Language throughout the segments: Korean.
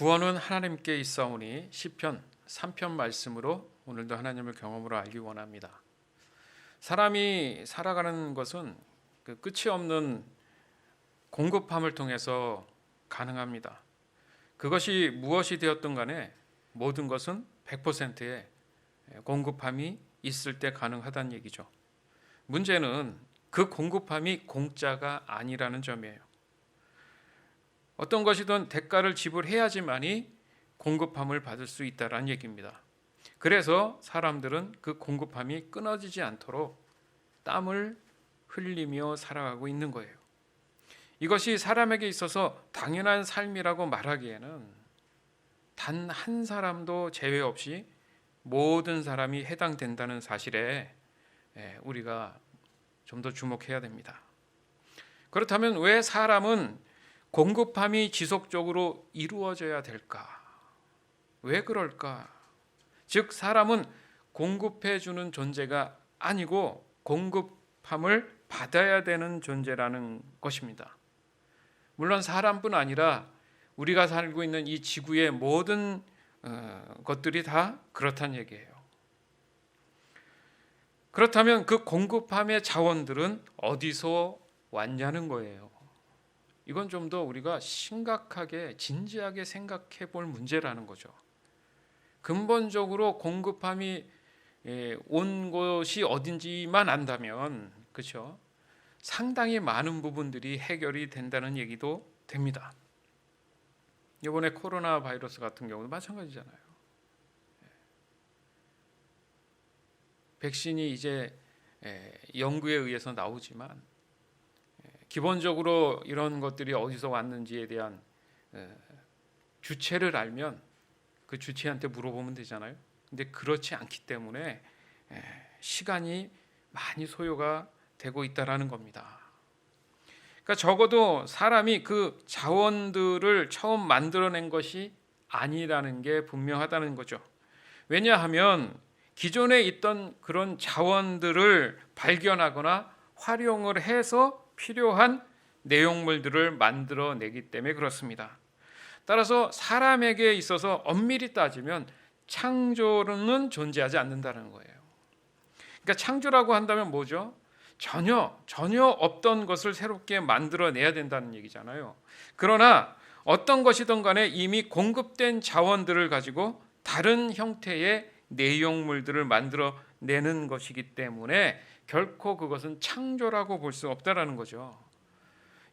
구원은 하나님께 있사오니 시편 3편 말씀으로 오늘도 하나님을 경험으로 알기 원합니다. 사람이 살아가는 것은 그 끝이 없는 공급함을 통해서 가능합니다. 그것이 무엇이 되었든 간에 모든 것은 100%의 공급함이 있을 때 가능하다는 얘기죠. 문제는 그 공급함이 공짜가 아니라는 점이에요. 어떤 것이든 대가를 지불해야지만이 공급함을 받을 수 있다는 얘기입니다. 그래서 사람들은 그 공급함이 끊어지지 않도록 땀을 흘리며 살아가고 있는 거예요. 이것이 사람에게 있어서 당연한 삶이라고 말하기에는 단 한 사람도 제외 없이 모든 사람이 해당된다는 사실에 우리가 좀 더 주목해야 됩니다. 그렇다면 왜 사람은 공급함이 지속적으로 이루어져야 될까? 왜 그럴까? 즉 사람은 공급해 주는 존재가 아니고 공급함을 받아야 되는 존재라는 것입니다. 물론 사람뿐 아니라 우리가 살고 있는 이 지구의 모든 것들이 다 그렇다는 얘기예요. 그렇다면 그 공급함의 자원들은 어디서 왔냐는 거예요. 이건 좀 더 우리가 심각하게 진지하게 생각해 볼 문제라는 거죠. 근본적으로 공급함이 온 곳이 어딘지만 안다면 그렇죠? 상당히 많은 부분들이 해결이 된다는 얘기도 됩니다. 이번에 코로나 바이러스 같은 경우도 마찬가지잖아요. 백신이 이제 연구에 의해서 나오지만 기본적으로 이런 것들이 어디서 왔는지에 대한 주체를 알면 그 주체한테 물어보면 되잖아요. 근데 그렇지 않기 때문에 시간이 많이 소요가 되고 있다라는 겁니다. 그러니까 적어도 사람이 그 자원들을 처음 만들어낸 것이 아니라는 게 분명하다는 거죠. 왜냐하면 기존에 있던 그런 자원들을 발견하거나 활용을 해서 필요한 내용물들을 만들어내기 때문에 그렇습니다. 따라서 사람에게 있어서 엄밀히 따지면 창조는 존재하지 않는다는 거예요. 그러니까 창조라고 한다면 뭐죠? 전혀 없던 것을 새롭게 만들어내야 된다는 얘기잖아요. 그러나 어떤 것이든 간에 이미 공급된 자원들을 가지고 다른 형태의 내용물들을 만들어내는 것이기 때문에 결코 그것은 창조라고 볼 수 없다라는 거죠.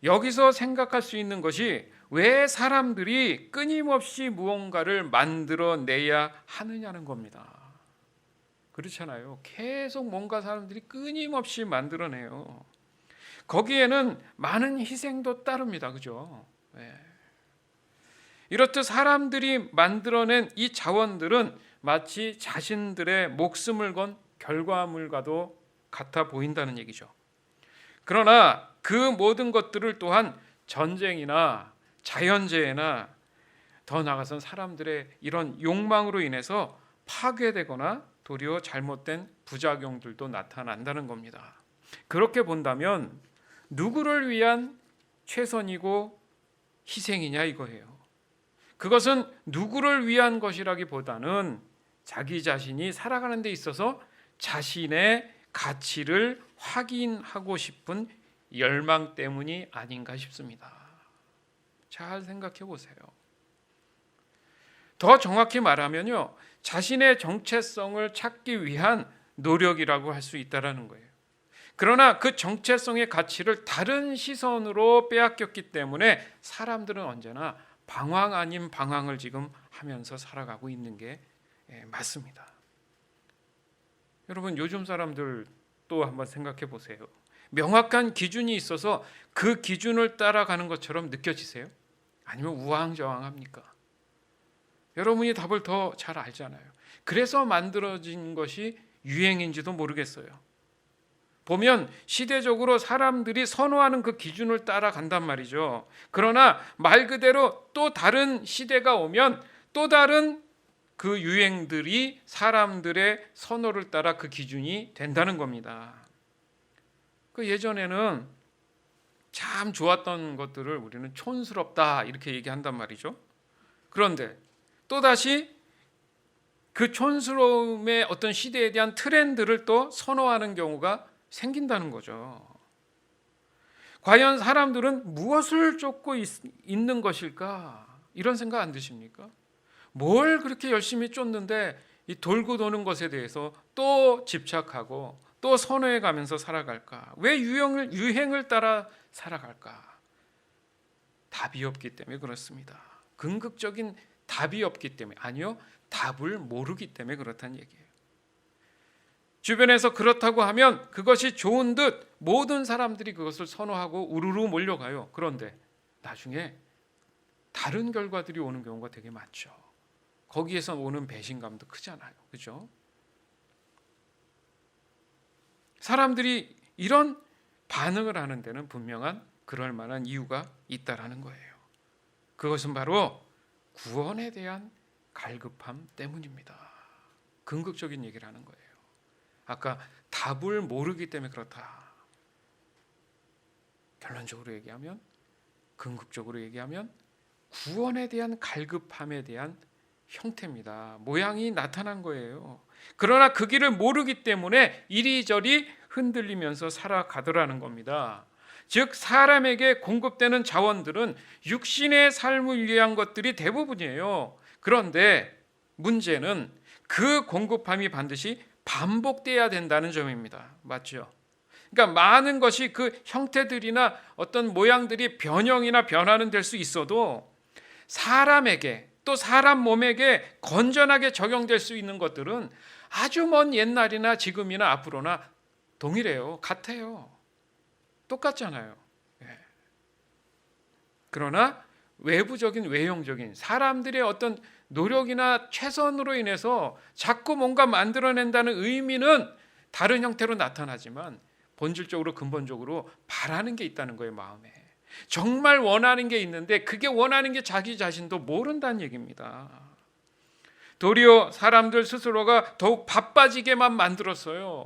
여기서 생각할 수 있는 것이 왜 사람들이 끊임없이 무언가를 만들어내야 하느냐는 겁니다. 그렇잖아요. 계속 뭔가 사람들이 끊임없이 만들어내요. 거기에는 많은 희생도 따릅니다. 그죠? 이렇듯 사람들이 만들어낸 이 자원들은 마치 자신들의 목숨을 건 결과물과도 같아 보인다는 얘기죠. 그러나 그 모든 것들을 또한 전쟁이나 자연재해나 더 나아가선 사람들의 이런 욕망으로 인해서 파괴되거나 도리어 잘못된 부작용들도 나타난다는 겁니다. 그렇게 본다면 누구를 위한 최선이고 희생이냐 이거예요. 그것은 누구를 위한 것이라기보다는 자기 자신이 살아가는 데 있어서 자신의 가치를 확인하고 싶은 열망 때문이 아닌가 싶습니다. 잘 생각해 보세요. 더 정확히 말하면요, 자신의 정체성을 찾기 위한 노력이라고 할 수 있다는 거예요. 그러나 그 정체성의 가치를 다른 시선으로 빼앗겼기 때문에 사람들은 언제나 방황 아닌 방황을 지금 하면서 살아가고 있는 게 맞습니다. 여러분 요즘 사람들 또 한번 생각해 보세요. 명확한 기준이 있어서 그 기준을 따라가는 것처럼 느껴지세요? 아니면 우왕좌왕합니까? 여러분이 답을 더 잘 알잖아요. 그래서 만들어진 것이 유행인지도 모르겠어요. 보면 시대적으로 사람들이 선호하는 그 기준을 따라간단 말이죠. 그러나 말 그대로 또 다른 시대가 오면 또 다른 그 유행들이 사람들의 선호를 따라 그 기준이 된다는 겁니다. 그 예전에는 참 좋았던 것들을 우리는 촌스럽다 이렇게 얘기한단 말이죠. 그런데 또다시 그 촌스러움의 어떤 시대에 대한 트렌드를 또 선호하는 경우가 생긴다는 거죠. 과연 사람들은 무엇을 쫓고 있는 것일까? 이런 생각 안 드십니까? 뭘 그렇게 열심히 쫓는데 이 돌고 도는 것에 대해서 또 집착하고 또 선호해 가면서 살아갈까? 왜 유행을 따라 살아갈까? 답이 없기 때문에 그렇습니다. 궁극적인 답이 없기 때문에, 아니요, 답을 모르기 때문에 그렇다는 얘기예요. 주변에서 그렇다고 하면 그것이 좋은 듯 모든 사람들이 그것을 선호하고 우르르 몰려가요. 그런데 나중에 다른 결과들이 오는 경우가 되게 많죠. 거기에서 오는 배신감도 크잖아요. 그죠? 사람들이 이런 반응을 하는 데는 분명한 그럴 만한 이유가 있다라는 거예요. 그것은 바로 구원에 대한 갈급함 때문입니다. 궁극적인 얘기를 하는 거예요. 아까 답을 모르기 때문에 그렇다. 결론적으로 얘기하면, 궁극적으로 얘기하면 구원에 대한 갈급함에 대한 형태입니다. 모양이 나타난 거예요. 그러나 그 길을 모르기 때문에 이리저리 흔들리면서 살아가더라는 겁니다. 즉 사람에게 공급되는 자원들은 육신의 삶을 위한 것들이 대부분이에요. 그런데 문제는 그 공급함이 반드시 반복돼야 된다는 점입니다. 맞죠? 그러니까 많은 것이 그 형태들이나 어떤 모양들이 변형이나 변화는 될 수 있어도 사람에게 또 사람 몸에게 건전하게 적용될 수 있는 것들은 아주 먼 옛날이나 지금이나 앞으로나 동일해요. 같아요. 똑같잖아요. 예. 그러나 외부적인 외형적인 사람들의 어떤 노력이나 최선으로 인해서 자꾸 뭔가 만들어낸다는 의미는 다른 형태로 나타나지만 본질적으로 근본적으로 바라는 게 있다는 거예요. 마음에 정말 원하는 게 있는데 그게 원하는 게 자기 자신도 모른다는 얘기입니다. 도리어 사람들 스스로가 더욱 바빠지게만 만들었어요.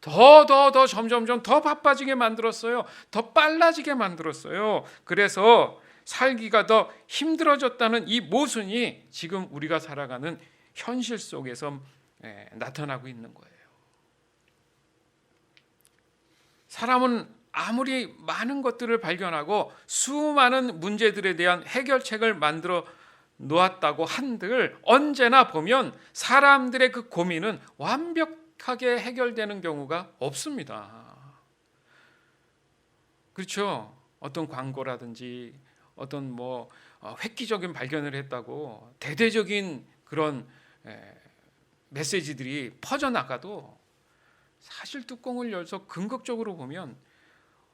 더 점점점 더 바빠지게 만들었어요. 더 빨라지게 만들었어요. 그래서 살기가 더 힘들어졌다는 이 모순이 지금 우리가 살아가는 현실 속에서 나타나고 있는 거예요. 사람은 아무리 많은 것들을 발견하고 수많은 문제들에 대한 해결책을 만들어 놓았다고 한들 언제나 보면 사람들의 그 고민은 완벽하게 해결되는 경우가 없습니다. 그렇죠? 어떤 광고라든지 어떤 획기적인 발견을 했다고 대대적인 그런 메시지들이 퍼져나가도 사실 뚜껑을 열서 궁극적으로 보면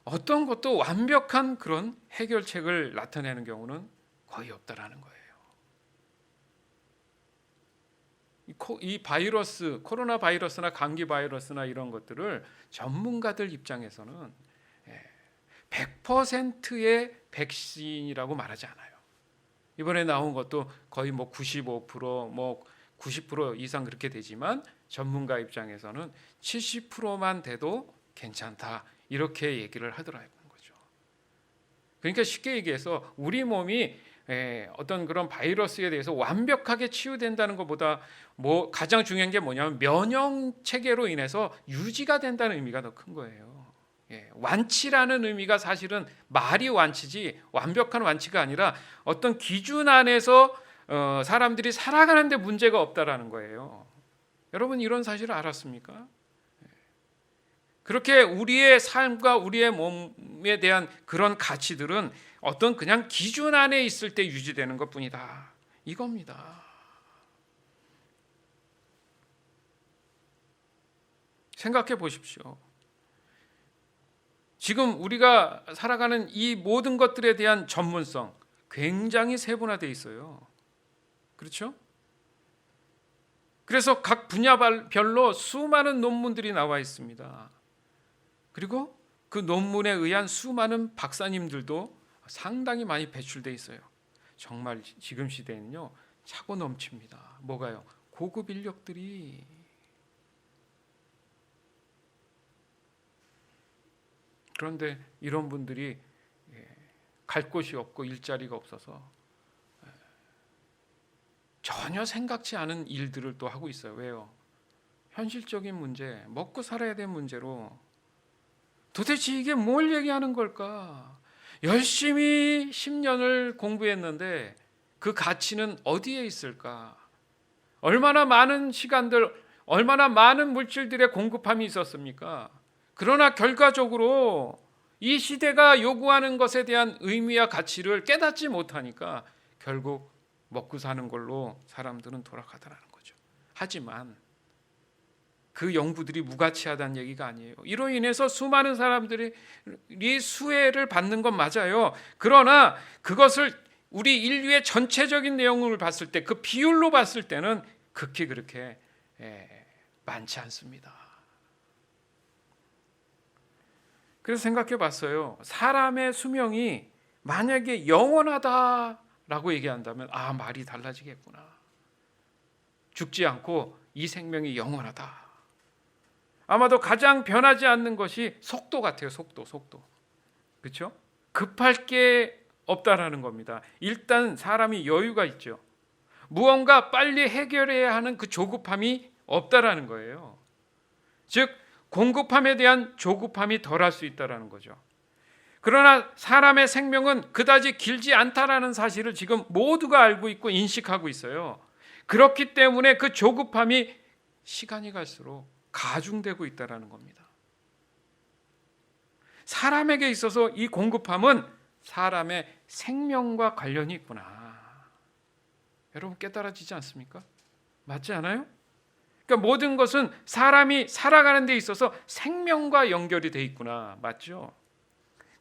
어떤 것도 완벽한 그런 해결책을 나타내는 경우는 거의 없다라는 거예요. 이 바이러스, 코로나 바이러스나 감기 바이러스나 이런 것들을 전문가들 입장에서는 100%의 백신이라고 말하지 않아요. 이번에 나온 것도 거의 95%, 90% 이상 그렇게 되지만 전문가 입장에서는 70%만 돼도 괜찮다 이렇게 얘기를 하더라고요. 그러니까 쉽게 얘기해서 우리 몸이 어떤 그런 바이러스에 대해서 완벽하게 치유된다는 것보다 가장 중요한 게 뭐냐면 면역 체계로 인해서 유지가 된다는 의미가 더 큰 거예요. 완치라는 의미가 사실은 말이 완치지 완벽한 완치가 아니라 어떤 기준 안에서 사람들이 살아가는데 문제가 없다라는 거예요. 여러분 이런 사실을 알았습니까? 그렇게 우리의 삶과 우리의 몸에 대한 그런 가치들은 어떤 그냥 기준 안에 있을 때 유지되는 것뿐이다. 이겁니다. 생각해 보십시오. 지금 우리가 살아가는 이 모든 것들에 대한 전문성 굉장히 세분화되어 있어요. 그렇죠? 그래서 각 분야별로 수많은 논문들이 나와 있습니다. 그리고 그 논문에 의한 수많은 박사님들도 상당히 많이 배출돼 있어요. 정말 지금 시대에는요 차고 넘칩니다. 뭐가요? 고급 인력들이. 그런데 이런 분들이 갈 곳이 없고 일자리가 없어서 전혀 생각지 않은 일들을 또 하고 있어요. 왜요? 현실적인 문제, 먹고 살아야 될 문제로 도대체 이게 뭘 얘기하는 걸까? 열심히 10년을 공부했는데 그 가치는 어디에 있을까? 얼마나 많은 시간들, 얼마나 많은 물질들의 공급함이 있었습니까? 그러나 결과적으로 이 시대가 요구하는 것에 대한 의미와 가치를 깨닫지 못하니까 결국 먹고 사는 걸로 사람들은 돌아가더라는 거죠. 하지만 그 연구들이 무가치하다는 얘기가 아니에요. 이로 인해서 수많은 사람들이 수혜를 받는 건 맞아요. 그러나 그것을 우리 인류의 전체적인 내용을 봤을 때, 그 비율로 봤을 때는 극히 그렇게 많지 않습니다. 그래서 생각해 봤어요. 사람의 수명이 만약에 영원하다라고 얘기한다면 말이 달라지겠구나. 죽지 않고 이 생명이 영원하다. 아마도 가장 변하지 않는 것이 속도 같아요. 속도. 그렇죠? 급할 게 없다라는 겁니다. 일단 사람이 여유가 있죠. 무언가 빨리 해결해야 하는 그 조급함이 없다라는 거예요. 즉 공급함에 대한 조급함이 덜할 수 있다라는 거죠. 그러나 사람의 생명은 그다지 길지 않다라는 사실을 지금 모두가 알고 있고 인식하고 있어요. 그렇기 때문에 그 조급함이 시간이 갈수록 가중되고 있다는 겁니다. 사람에게 있어서 이 공급함은 사람의 생명과 관련이 있구나. 여러분 깨달아지지 않습니까? 맞지 않아요? 그러니까 모든 것은 사람이 살아가는 데 있어서 생명과 연결이 돼 있구나. 맞죠?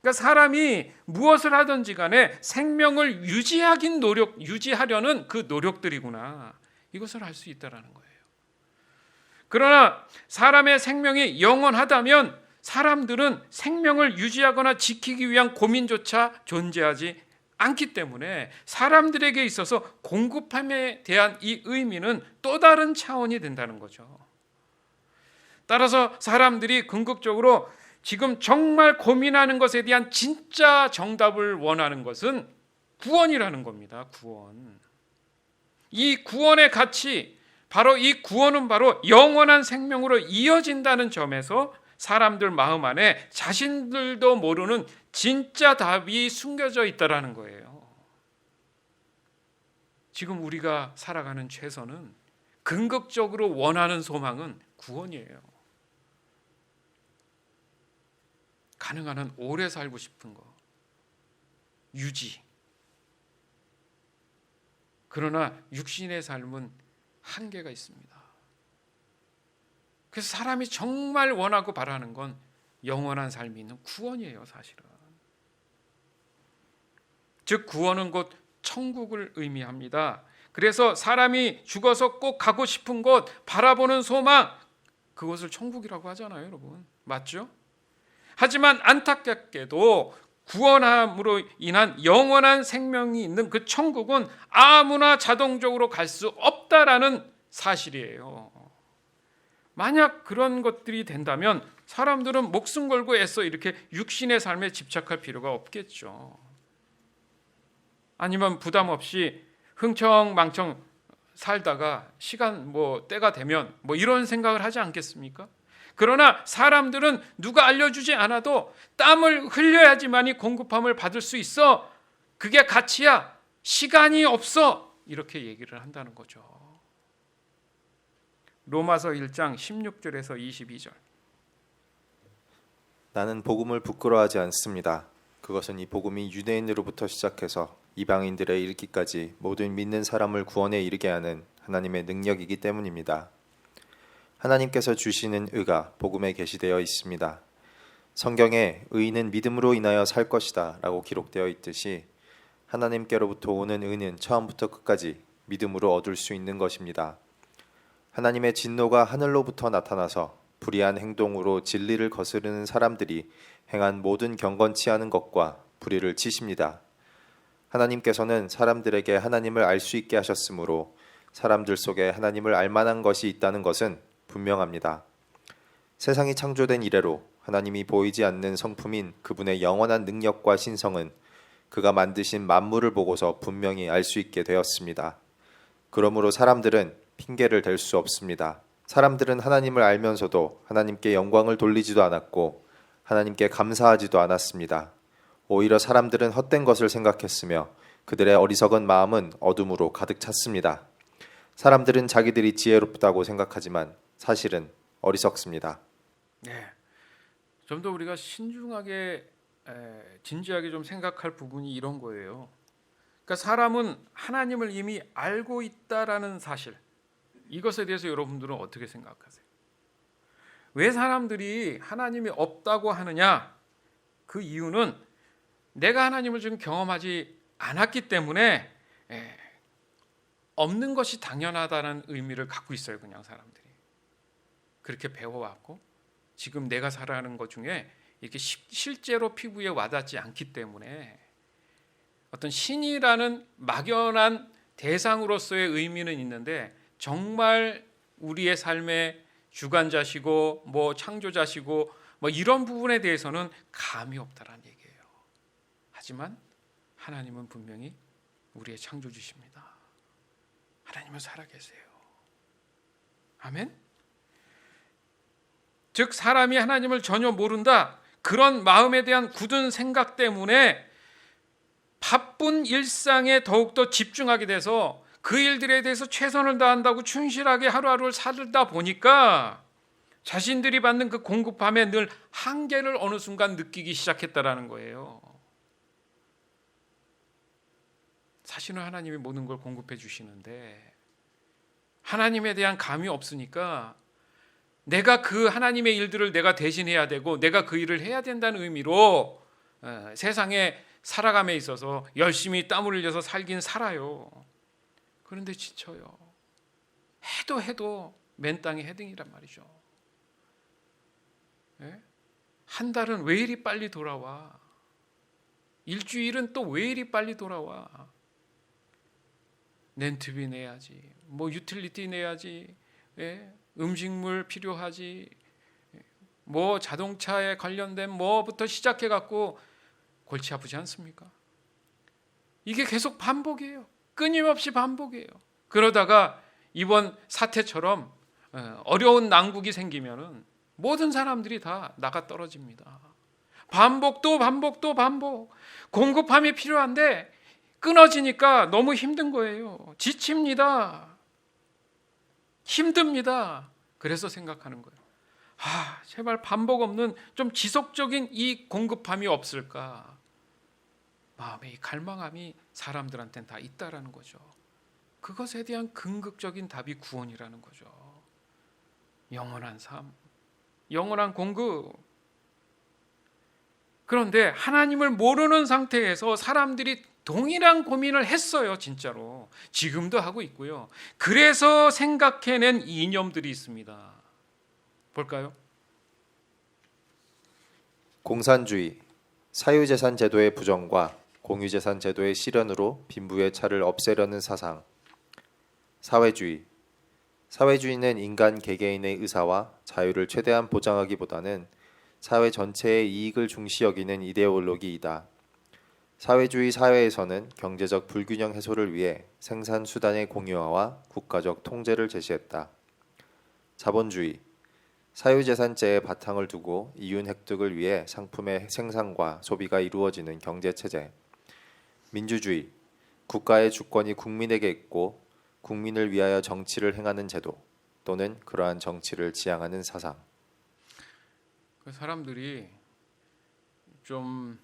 그러니까 사람이 무엇을 하든지 간에 생명을 유지하려는 그 노력들이구나. 이것을 알 수 있다는 거예요. 그러나 사람의 생명이 영원하다면 사람들은 생명을 유지하거나 지키기 위한 고민조차 존재하지 않기 때문에 사람들에게 있어서 공급함에 대한 이 의미는 또 다른 차원이 된다는 거죠. 따라서 사람들이 궁극적으로 지금 정말 고민하는 것에 대한 진짜 정답을 원하는 것은 구원이라는 겁니다. 구원. 이 구원의 가치, 바로 이 구원은 바로 영원한 생명으로 이어진다는 점에서 사람들 마음 안에 자신들도 모르는 진짜 답이 숨겨져 있다는 거예요. 지금 우리가 살아가는 최선은 궁극적으로 원하는 소망은 구원이에요. 가능한 한 오래 살고 싶은 거, 유지. 그러나 육신의 삶은 한계가 있습니다. 그래서 사람이 정말 원하고 바라는 건 영원한 삶이 있는 구원이에요, 사실은. 즉 구원은 곧 천국을 의미합니다. 그래서 사람이 죽어서 꼭 가고 싶은 곳, 바라보는 소망, 그것을 천국이라고 하잖아요, 여러분. 맞죠? 하지만 안타깝게도 구원함으로 인한 영원한 생명이 있는 그 천국은 아무나 자동적으로 갈 수 없다라는 사실이에요. 만약 그런 것들이 된다면 사람들은 목숨 걸고 애써 이렇게 육신의 삶에 집착할 필요가 없겠죠. 아니면 부담 없이 흥청망청 살다가 시간 때가 되면 이런 생각을 하지 않겠습니까? 그러나 사람들은 누가 알려주지 않아도 땀을 흘려야지만이 공급함을 받을 수 있어. 그게 가치야. 시간이 없어. 이렇게 얘기를 한다는 거죠. 로마서 1장 16절에서 22절. 나는 복음을 부끄러워하지 않습니다. 그것은 이 복음이 유대인으로부터 시작해서 이방인들에 이르기까지 모든 믿는 사람을 구원에 이르게 하는 하나님의 능력이기 때문입니다. 하나님께서 주시는 의가 복음에 계시되어 있습니다. 성경에 의인은 믿음으로 인하여 살 것이다 라고 기록되어 있듯이 하나님께로부터 오는 의는 처음부터 끝까지 믿음으로 얻을 수 있는 것입니다. 하나님의 진노가 하늘로부터 나타나서 불의한 행동으로 진리를 거스르는 사람들이 행한 모든 경건치 않은 것과 불의를 치십니다. 하나님께서는 사람들에게 하나님을 알 수 있게 하셨으므로 사람들 속에 하나님을 알 만한 것이 있다는 것은 분명합니다. 세상이 창조된 이래로 하나님이 보이지 않는 성품인 그분의 영원한 능력과 신성은 그가 만드신 만물을 보고서 분명히 알 수 있게 되었습니다. 그러므로 사람들은 핑계를 댈 수 없습니다. 사람들은 하나님을 알면서도 하나님께 영광을 돌리지도 않았고 하나님께 감사하지도 않았습니다. 오히려 사람들은 헛된 것을 생각했으며 그들의 어리석은 마음은 어둠으로 가득 찼습니다. 사람들은 자기들이 지혜롭다고 생각하지만 사실은 어리석습니다. 네, 좀 더 우리가 신중하게 진지하게 좀 생각할 부분이 이런 거예요. 그러니까 사람은 하나님을 이미 알고 있다라는 사실, 이것에 대해서 여러분들은 어떻게 생각하세요? 왜 사람들이 하나님이 없다고 하느냐? 그 이유는 내가 하나님을 지금 경험하지 않았기 때문에 없는 것이 당연하다는 의미를 갖고 있어요. 그냥 사람들이 그렇게 배워왔고 지금 내가 살아가는 것 중에 이렇게 실제로 피부에 와닿지 않기 때문에 어떤 신이라는 막연한 대상으로서의 의미는 있는데 정말 우리의 삶의 주관자시고 뭐 창조자시고 뭐 이런 부분에 대해서는 감이 없다라는 얘기예요. 하지만 하나님은 분명히 우리의 창조주십니다. 하나님은 살아계세요. 아멘. 즉 사람이 하나님을 전혀 모른다, 그런 마음에 대한 굳은 생각 때문에 바쁜 일상에 더욱더 집중하게 돼서 그 일들에 대해서 최선을 다한다고 충실하게 하루하루를 살다 보니까 자신들이 받는 그 공급함에 늘 한계를 어느 순간 느끼기 시작했다라는 거예요. 사실은 하나님이 모든 걸 공급해 주시는데 하나님에 대한 감이 없으니까 내가 그 하나님의 일들을 내가 대신해야 되고 내가 그 일을 해야 된다는 의미로 세상에 살아감에 있어서 열심히 땀을 흘려서 살긴 살아요. 그런데 지쳐요. 해도 맨 땅에 헤딩이란 말이죠. 한 달은 왜 이리 빨리 돌아와? 일주일은 또 왜 이리 빨리 돌아와? 렌트비 내야지, 뭐 유틸리티 내야지, 음식물 필요하지, 뭐 자동차에 관련된 뭐부터 시작해 갖고 골치 아프지 않습니까? 이게 계속 반복이에요. 끊임없이 반복이에요. 그러다가 이번 사태처럼 어려운 난국이 생기면은 모든 사람들이 다 나가 떨어집니다. 반복. 공급함이 필요한데 끊어지니까 너무 힘든 거예요. 지칩니다. 힘듭니다. 그래서 생각하는 거예요. 제발 반복 없는 좀 지속적인 이 공급함이 없을까? 마음의 이 갈망함이 사람들한테는 다 있다라는 거죠. 그것에 대한 근극적인 답이 구원이라는 거죠. 영원한 삶, 영원한 공급. 그런데 하나님을 모르는 상태에서 사람들이 동일한 고민을 했어요. 진짜로 지금도 하고 있고요. 그래서 생각해낸 이념들이 있습니다. 볼까요? 공산주의, 사유재산 제도의 부정과 공유재산 제도의 실현으로 빈부의 차를 없애려는 사상. 사회주의, 사회주의는 인간 개개인의 의사와 자유를 최대한 보장하기보다는 사회 전체의 이익을 중시 여기는 이데올로기이다. 사회주의 사회에서는 경제적 불균형 해소를 위해 생산 수단의 공유화와 국가적 통제를 제시했다. 자본주의, 사유재산제의 바탕을 두고 이윤 획득을 위해 상품의 생산과 소비가 이루어지는 경제체제. 민주주의, 국가의 주권이 국민에게 있고 국민을 위하여 정치를 행하는 제도 또는 그러한 정치를 지향하는 사상. 사람들이 좀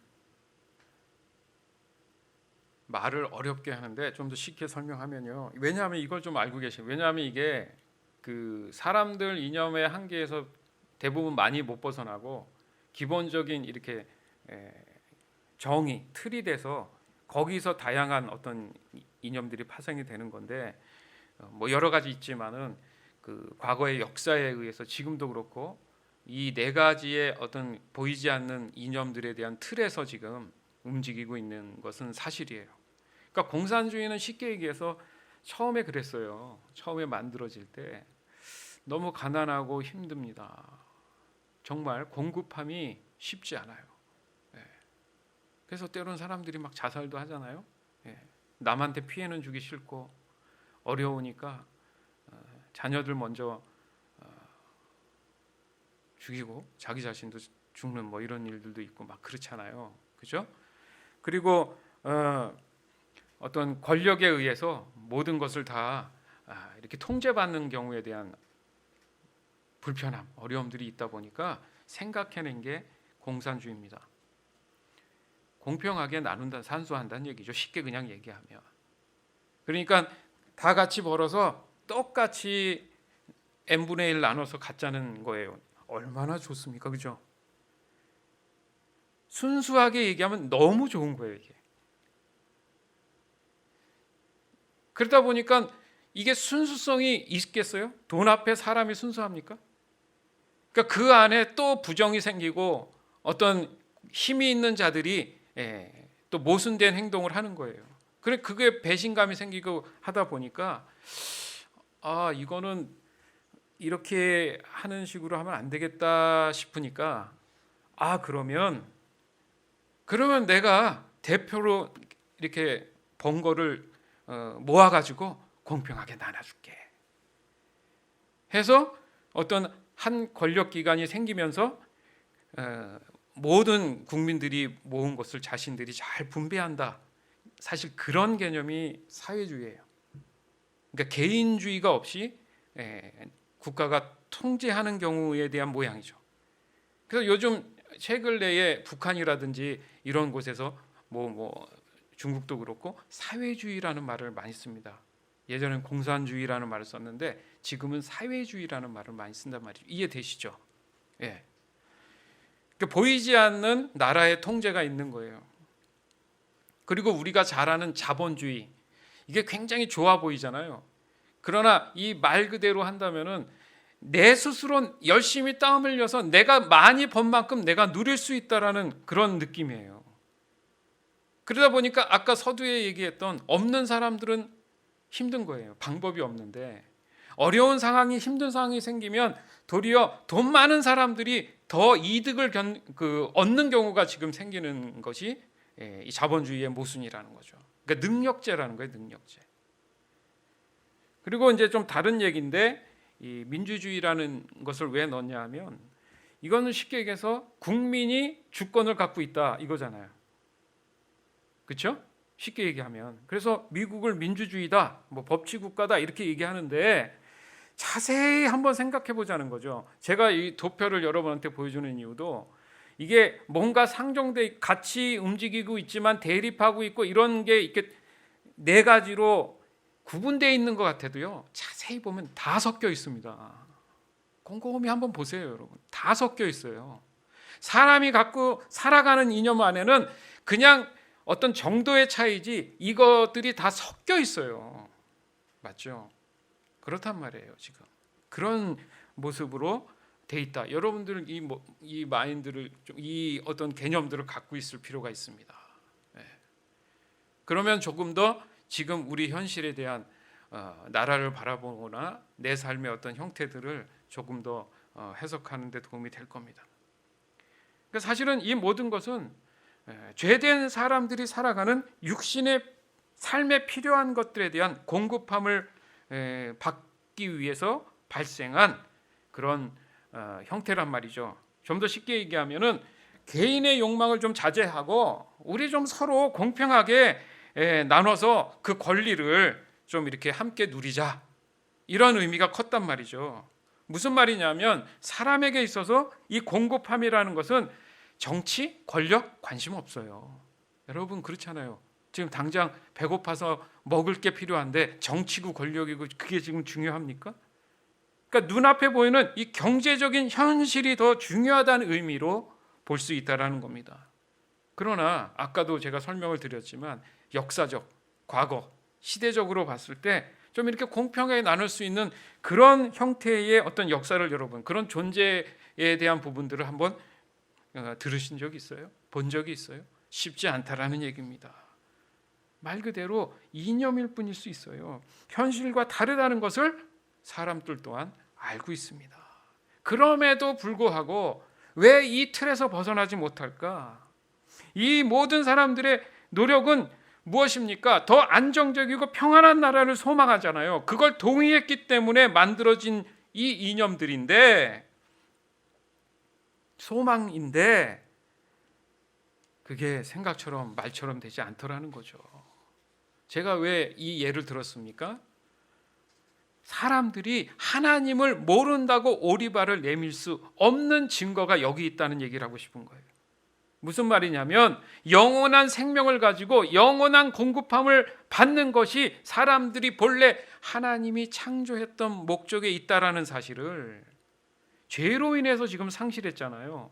말을 어렵게 하는데 좀 더 쉽게 설명하면요. 왜냐하면 이걸 좀 알고 계세요. 왜냐하면 이게 그 사람들 이념의 한계에서 대부분 많이 못 벗어나고 기본적인 이렇게 정의, 틀이 돼서 거기서 다양한 어떤 이념들이 파생이 되는 건데 뭐 여러 가지 있지만은 그 과거의 역사에 의해서 지금도 그렇고 이 네 가지의 어떤 보이지 않는 이념들에 대한 틀에서 지금 움직이고 있는 것은 사실이에요. 그러니까 공산주의는 쉽게 얘기해서 처음에 그랬어요. 처음에 만들어질 때 너무 가난하고 힘듭니다. 정말 공급함이 쉽지 않아요. 그래서 때로는 사람들이 막 자살도 하잖아요. 남한테 피해는 주기 싫고 어려우니까 자녀들 먼저 죽이고 자기 자신도 죽는 뭐 이런 일들도 있고 막 그렇잖아요. 그죠? 그리고 어떤 권력에 의해서 모든 것을 다 이렇게 통제받는 경우에 대한 불편함, 어려움들이 있다 보니까 생각해낸 게 공산주의입니다. 공평하게 나눈다, 산수한다는 얘기죠. 쉽게 그냥 얘기하면. 그러니까 다 같이 벌어서 똑같이 n분의 1 나눠서 갖자는 거예요. 얼마나 좋습니까? 그죠? 순수하게 얘기하면 너무 좋은 거예요, 이게. 그러다 보니까 이게 순수성이 있겠어요? 돈 앞에 사람이 순수합니까? 그러니까 그 안에 또 부정이 생기고 어떤 힘이 있는 자들이 또 모순된 행동을 하는 거예요. 그게 배신감이 생기고 하다 보니까 이거는 이렇게 하는 식으로 하면 안 되겠다 싶으니까 그러면 내가 대표로 이렇게 번 거를 모아가지고 공평하게 나눠줄게 해서 어떤 한 권력기관이 생기면서 모든 국민들이 모은 것을 자신들이 잘 분배한다. 사실 그런 개념이 사회주의예요. 그러니까 개인주의가 없이 국가가 통제하는 경우에 대한 모양이죠. 그래서 요즘 최근 내에 북한이라든지 이런 곳에서 중국도 그렇고 사회주의라는 말을 많이 씁니다. 예전엔 공산주의라는 말을 썼는데 지금은 사회주의라는 말을 많이 쓴단 말이죠. 이해되시죠? 예. 그러니까 보이지 않는 나라의 통제가 있는 거예요. 그리고 우리가 잘 아는 자본주의, 이게 굉장히 좋아 보이잖아요. 그러나 이 말 그대로 한다면은 내 스스로 열심히 땀 흘려서 내가 많이 번 만큼 내가 누릴 수 있다라는 그런 느낌이에요. 그러다 보니까 아까 서두에 얘기했던 없는 사람들은 힘든 거예요. 방법이 없는데 어려운 상황이 힘든 상황이 생기면 도리어 돈 많은 사람들이 더 이득을 얻는 경우가 지금 생기는 것이 이 자본주의의 모순이라는 거죠. 그러니까 능력제라는 거예요. 능력제. 그리고 이제 좀 다른 얘기인데 이 민주주의라는 것을 왜 넣냐 하면 이거는 쉽게 얘기해서 국민이 주권을 갖고 있다 이거잖아요. 그렇죠? 쉽게 얘기하면. 그래서 미국을 민주주의다, 법치국가다 이렇게 얘기하는데 자세히 한번 생각해 보자는 거죠. 제가 이 도표를 여러분한테 보여주는 이유도 이게 뭔가 상정돼 같이 움직이고 있지만 대립하고 있고 이런 게 이렇게 네 가지로 구분되어 있는 것 같아도요. 자세히 보면 다 섞여 있습니다. 곰곰이 한번 보세요, 여러분. 다 섞여 있어요. 사람이 갖고 살아가는 이념 안에는 그냥 어떤 정도의 차이지 이것들이 다 섞여 있어요. 맞죠? 그렇단 말이에요. 지금 그런 모습으로 돼 있다. 여러분들은 이 마인드를 이 어떤 개념들을 갖고 있을 필요가 있습니다. 그러면 조금 더 지금 우리 현실에 대한 나라를 바라보거나 내 삶의 어떤 형태들을 조금 더 해석하는 데 도움이 될 겁니다. 그러니까 사실은 이 모든 것은 죄된 사람들이 살아가는 육신의 삶에 필요한 것들에 대한 공급함을 받기 위해서 발생한 그런 형태란 말이죠. 좀 더 쉽게 얘기하면은 개인의 욕망을 좀 자제하고 우리 좀 서로 공평하게 나눠서 그 권리를 좀 이렇게 함께 누리자, 이런 의미가 컸단 말이죠. 무슨 말이냐면 사람에게 있어서 이 공급함이라는 것은 정치, 권력 관심 없어요. 여러분 그렇잖아요. 지금 당장 배고파서 먹을 게 필요한데 정치고 권력이고 그게 지금 중요합니까? 그러니까 눈앞에 보이는 이 경제적인 현실이 더 중요하다는 의미로 볼 수 있다라는 겁니다. 그러나 아까도 제가 설명을 드렸지만 역사적, 과거, 시대적으로 봤을 때 좀 이렇게 공평하게 나눌 수 있는 그런 형태의 어떤 역사를 여러분, 그런 존재에 대한 부분들을 한번 들으신 적이 있어요? 본 적이 있어요? 쉽지 않다라는 얘기입니다. 말 그대로 이념일 뿐일 수 있어요. 현실과 다르다는 것을 사람들 또한 알고 있습니다. 그럼에도 불구하고 왜 이 틀에서 벗어나지 못할까? 이 모든 사람들의 노력은 무엇입니까? 더 안정적이고 평안한 나라를 소망하잖아요. 그걸 동의했기 때문에 만들어진 이 이념들인데, 소망인데 그게 생각처럼 말처럼 되지 않더라는 거죠. 제가 왜 이 예를 들었습니까? 사람들이 하나님을 모른다고 오리발을 내밀 수 없는 증거가 여기 있다는 얘기를 하고 싶은 거예요. 무슨 말이냐면 영원한 생명을 가지고 영원한 공급함을 받는 것이 사람들이 본래 하나님이 창조했던 목적에 있다라는 사실을 죄로 인해서 지금 상실했잖아요.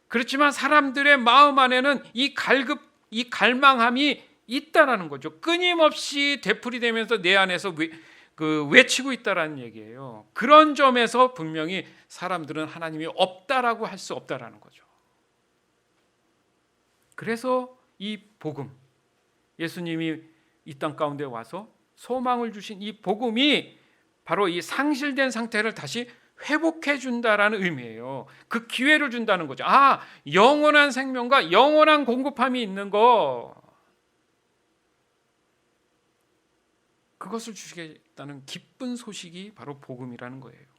그렇지만 사람들의 마음 안에는 이 갈망함이 있다라는 거죠. 끊임없이 되풀이되면서 내 안에서 외치고 있다라는 얘기예요. 그런 점에서 분명히 사람들은 하나님이 없다라고 할 수 없다라는 거죠. 그래서 이 복음, 예수님이 이 땅 가운데 와서 소망을 주신 이 복음이 바로 이 상실된 상태를 다시 회복해 준다라는 의미예요. 그 기회를 준다는 거죠. 영원한 생명과 영원한 공급함이 있는 거, 그것을 주시겠다는 기쁜 소식이 바로 복음이라는 거예요.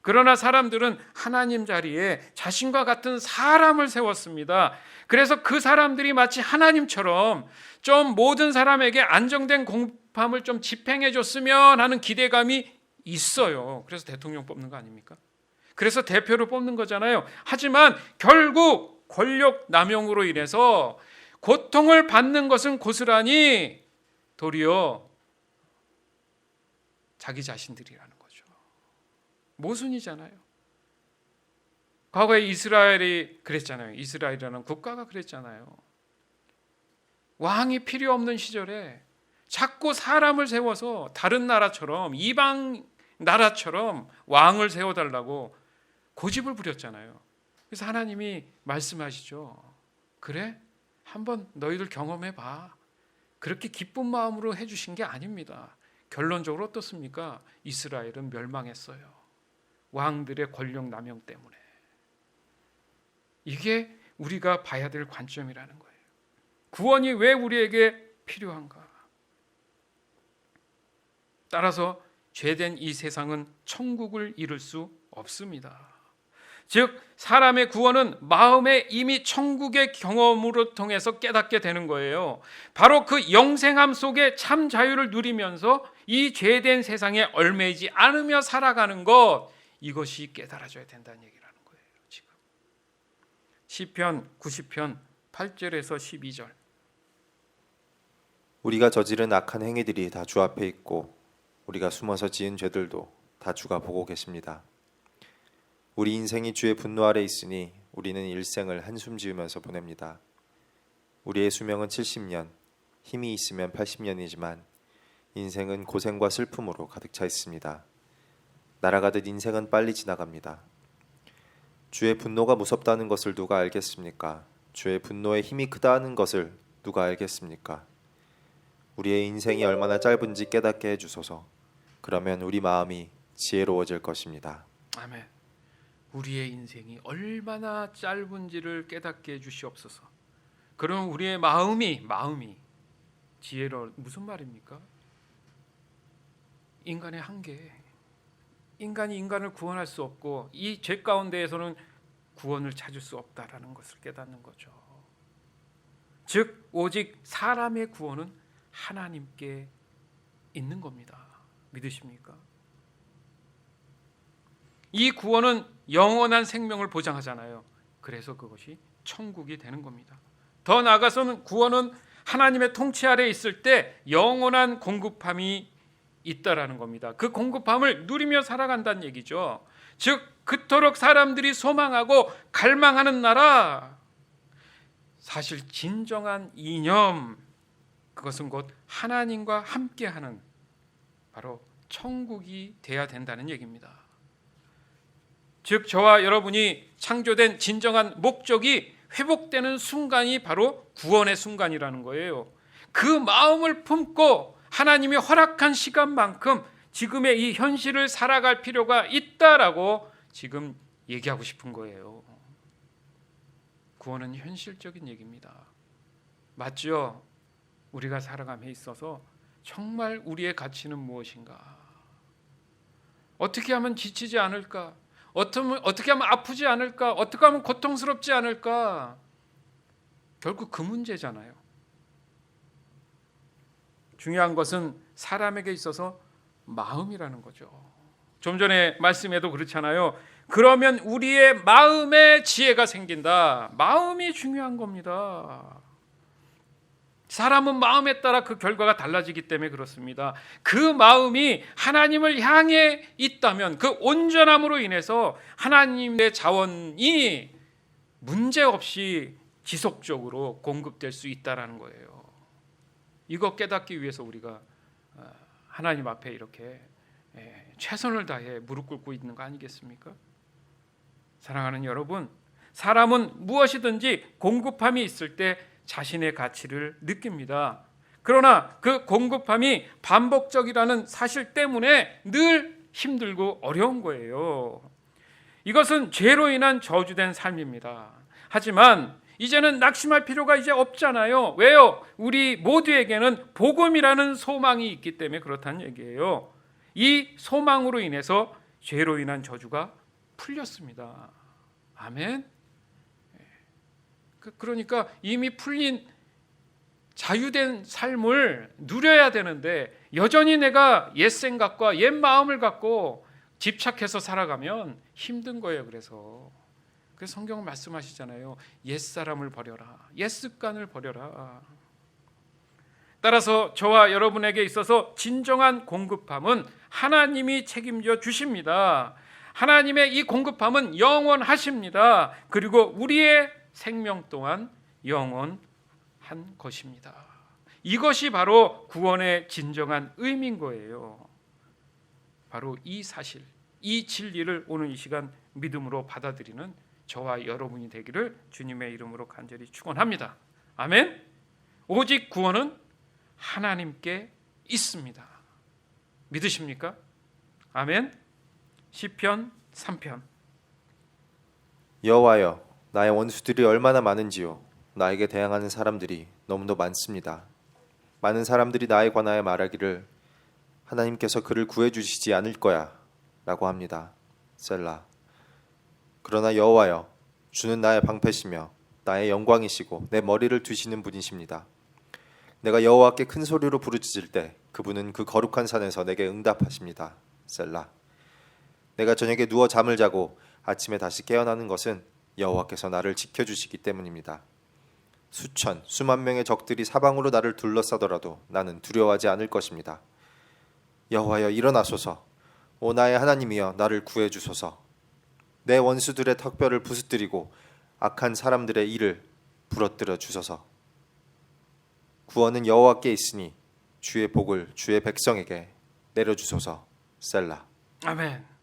그러나 사람들은 하나님 자리에 자신과 같은 사람을 세웠습니다. 그래서 그 사람들이 마치 하나님처럼 좀 모든 사람에게 안정된 공급함을 좀 집행해 줬으면 하는 기대감이 있어요. 그래서 대통령 뽑는 거 아닙니까? 그래서 대표를 뽑는 거잖아요. 하지만 결국 권력 남용으로 인해서 고통을 받는 것은 고스란히 도리어 자기 자신들이라는 거죠. 모순이잖아요. 과거에 이스라엘이 그랬잖아요. 이스라엘이라는 국가가 그랬잖아요. 왕이 필요 없는 시절에 자꾸 사람을 세워서 다른 나라처럼, 이방 나라처럼 왕을 세워달라고 고집을 부렸잖아요. 그래서 하나님이 말씀하시죠. 그래? 한번 너희들 경험해봐. 그렇게 기쁜 마음으로 해주신 게 아닙니다. 결론적으로 어떻습니까? 이스라엘은 멸망했어요. 왕들의 권력 남용 때문에. 이게 우리가 봐야 될 관점이라는 거예요. 구원이 왜 우리에게 필요한가? 따라서 죄된 이 세상은 천국을 이룰 수 없습니다. 즉 사람의 구원은 마음에 이미 천국의 경험으로 통해서 깨닫게 되는 거예요. 바로 그 영생함 속에 참 자유를 누리면서 이 죄된 세상에 얽매이지 않으며 살아가는 것, 이것이 깨달아져야 된다는 얘기라는 거예요. 지금 시편 90편 8절에서 12절. 우리가 저지른 악한 행위들이 다 주 앞에 있고 우리가 숨어서 지은 죄들도 다 주가 보고 계십니다. 우리 인생이 주의 분노 아래 있으니 우리는 일생을 한숨 지으면서 보냅니다. 우리의 수명은 70년, 힘이 있으면 80년이지만 인생은 고생과 슬픔으로 가득 차 있습니다. 날아가듯 인생은 빨리 지나갑니다. 주의 분노가 무섭다는 것을 누가 알겠습니까? 주의 분노의 힘이 크다는 것을 누가 알겠습니까? 우리의 인생이 얼마나 짧은지 깨닫게 해주소서. 그러면 우리 마음이 지혜로워질 것입니다. 아멘. 우리의 인생이 얼마나 짧은지를 깨닫게 해주시옵소서. 그럼 우리의 마음이 지혜로워. 무슨 말입니까? 인간의 한계. 인간이 인간을 구원할 수 없고 이 죄 가운데에서는 구원을 찾을 수 없다라는 것을 깨닫는 거죠. 즉 오직 사람의 구원은 하나님께 있는 겁니다. 믿으십니까? 이 구원은 영원한 생명을 보장하잖아요. 그래서 그것이 천국이 되는 겁니다. 더 나아가서는 구원은 하나님의 통치 아래 있을 때 영원한 공급함이 있다라는 겁니다. 그 공급함을 누리며 살아간다는 얘기죠. 즉 그토록 사람들이 소망하고 갈망하는 나라, 사실 진정한 이념, 그것은 곧 하나님과 함께하는 바로 천국이 돼야 된다는 얘기입니다. 즉 저와 여러분이 창조된 진정한 목적이 회복되는 순간이 바로 구원의 순간이라는 거예요. 그 마음을 품고 하나님이 허락한 시간만큼 지금의 이 현실을 살아갈 필요가 있다라고 지금 얘기하고 싶은 거예요. 구원은 현실적인 얘기입니다. 맞죠? 우리가 살아감에 있어서 정말 우리의 가치는 무엇인가? 어떻게 하면 지치지 않을까? 어떻게 하면 아프지 않을까? 어떻게 하면 고통스럽지 않을까? 결국 그 문제잖아요. 중요한 것은 사람에게 있어서 마음이라는 거죠. 좀 전에 말씀에도 그렇잖아요. 그러면 우리의 마음에 지혜가 생긴다. 마음이 중요한 겁니다. 사람은 마음에 따라 그 결과가 달라지기 때문에 그렇습니다. 그 마음이 하나님을 향해 있다면 그 온전함으로 인해서 하나님의 자원이 문제없이 지속적으로 공급될 수 있다라는 거예요. 이거 깨닫기 위해서 우리가 하나님 앞에 이렇게 최선을 다해 무릎 꿇고 있는 거 아니겠습니까? 사랑하는 여러분, 사람은 무엇이든지 공급함이 있을 때 자신의 가치를 느낍니다. 그러나 그 공급함이 반복적이라는 사실 때문에 늘 힘들고 어려운 거예요. 이것은 죄로 인한 저주된 삶입니다. 하지만 이제는 낙심할 필요가 이제 없잖아요. 왜요? 우리 모두에게는 복음이라는 소망이 있기 때문에 그렇다는 얘기예요. 이 소망으로 인해서 죄로 인한 저주가 풀렸습니다. 아멘. 그러니까 이미 풀린 자유된 삶을 누려야 되는데 여전히 내가 옛 생각과 옛 마음을 갖고 집착해서 살아가면 힘든 거예요. 그래서 성경은 말씀하시잖아요. 옛 사람을 버려라. 옛 습관을 버려라. 따라서 저와 여러분에게 있어서 진정한 공급함은 하나님이 책임져 주십니다. 하나님의 이 공급함은 영원하십니다. 그리고 우리의 생명 또한 영원한 것입니다. 이것이 바로 구원의 진정한 의미인 거예요. 바로 이 사실, 이 진리를 오늘 이 시간 믿음으로 받아들이는 저와 여러분이 되기를 주님의 이름으로 간절히 축원합니다. 아멘. 오직 구원은 하나님께 있습니다. 믿으십니까? 아멘. 시편 3편. 여호와여, 나의 원수들이 얼마나 많은지요. 나에게 대항하는 사람들이 너무도 많습니다. 많은 사람들이 나에 관하여 말하기를 하나님께서 그를 구해주시지 않을 거야 라고 합니다. 셀라. 그러나 여호와여, 주는 나의 방패시며 나의 영광이시고 내 머리를 두시는 분이십니다. 내가 여호와께 큰 소리로 부르짖을 때 그분은 그 거룩한 산에서 내게 응답하십니다. 셀라. 내가 저녁에 누워 잠을 자고 아침에 다시 깨어나는 것은 여호와께서 나를 지켜주시기 때문입니다. 수천, 수만 명의 적들이 사방으로 나를 둘러싸더라도 나는 두려워하지 않을 것입니다. 여호와여, 일어나소서. 오 나의 하나님이여, 나를 구해주소서. 내 원수들의 턱뼈를 부수뜨리고 악한 사람들의 이를 부러뜨려 주소서. 구원은 여호와께 있으니 주의 복을 주의 백성에게 내려주소서. 셀라. 아멘.